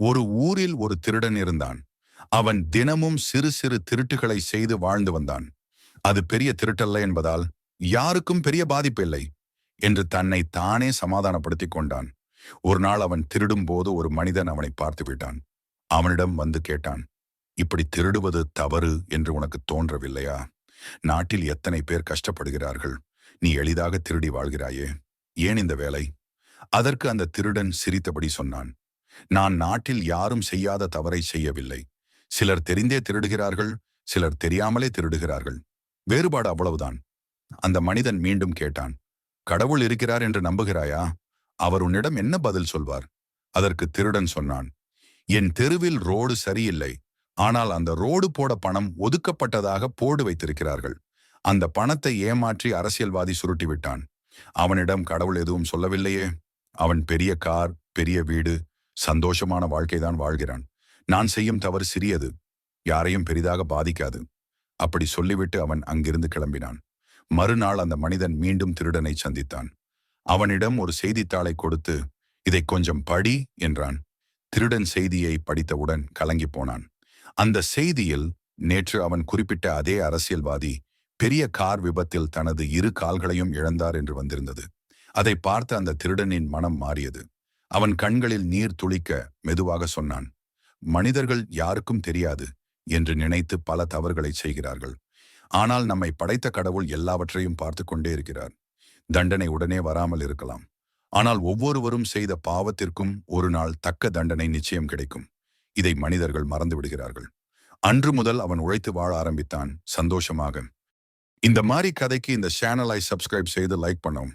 ஒரு ஊரில் ஒரு திருடன் இருந்தான். அவன் தினமும் சிறு சிறு திருட்டுகளை செய்து வாழ்ந்து வந்தான். அது பெரிய திருட்டல்ல என்பதால் யாருக்கும் பெரிய பாதிப்பு இல்லை என்று தன்னை தானே சமாதானப்படுத்திக் கொண்டான். ஒரு நாள் அவன் திருடும் போது ஒரு மனிதன் அவனை பார்த்து விட்டான். அவனிடம் வந்து கேட்டான், இப்படி திருடுவது தவறு என்று உனக்கு தோன்றவில்லையா? நாட்டில் எத்தனை பேர் கஷ்டப்படுகிறார்கள். நீ எளிதாக திருடி வாழ்கிறாயே, ஏன் இந்த வேலை? அதற்கு அந்த திருடன் சிரித்தபடி சொன்னான், நான் நாட்டில் யாரும் செய்யாத தவறை செய்யவில்லை. சிலர் தெரிந்தே திருடுகிறார்கள், சிலர் தெரியாமலே திருடுகிறார்கள். வேறுபாடு அவ்வளவுதான். அந்த மனிதன் மீண்டும் கேட்டான், கடவுள் இருக்கிறார் என்று நம்புகிறாயா? அவர் உன்னிடம் என்ன பதில் சொல்வார்? அதற்கு திருடன் சொன்னான், என் தெருவில் ரோடு சரியில்லை. ஆனால் அந்த ரோடு போட பணம் ஒதுக்கப்பட்டதாக போர்டு வைத்திருக்கிறார்கள். அந்த பணத்தை ஏமாற்றி அரசியல்வாதி சுருட்டி விட்டான். அவனிடம் கடவுள் எதுவும் சொல்லவில்லையே. அவன் பெரிய கார், பெரிய வீடு, சந்தோஷமான வாழ்க்கைதான் வாழ்கிறான். நான் செய்யும் தவறு சிறியது, யாரையும் பெரிதாக பாதிக்காது. அப்படி சொல்லிவிட்டு அவன் அங்கிருந்து கிளம்பினான். மறுநாள் அந்த மனிதன் மீண்டும் திருடனை சந்தித்தான். அவனிடம் ஒரு செய்தித்தாளை கொடுத்து, இதை கொஞ்சம் படி என்றான். திருடன் செய்தியை படித்தவுடன் கலங்கி போனான். அந்த செய்தியில் நேற்று அவன் குறிப்பிட்ட அதே அரசியல்வாதி பெரிய கார் விபத்தில் தனது இரு கால்களையும் இழந்தார் என்று வந்திருந்தது. அதை பார்த்து அந்த திருடனின் மனம் மாறியது. அவன் கண்களில் நீர் துளிக்க மெதுவாக சொன்னான், மனிதர்கள் யாருக்கும் தெரியாது என்று நினைத்து பல தவறுகளை செய்கிறார்கள். ஆனால் நம்மை படைத்த கடவுள் எல்லாவற்றையும் பார்த்து கொண்டே இருக்கிறார். தண்டனை உடனே வராமல் இருக்கலாம். ஆனால் ஒவ்வொருவரும் செய்த பாவத்திற்கும் ஒரு நாள் தக்க தண்டனை நிச்சயம் கிடைக்கும். இதை மனிதர்கள் மறந்து விடுகிறார்கள். அன்று முதல் அவன் உழைத்து வாழ ஆரம்பித்தான், சந்தோஷமாக. இந்த மாதிரி கதைக்கு இந்த சேனலை சப்ஸ்கிரைப் செய்து லைக் பண்ணவும்.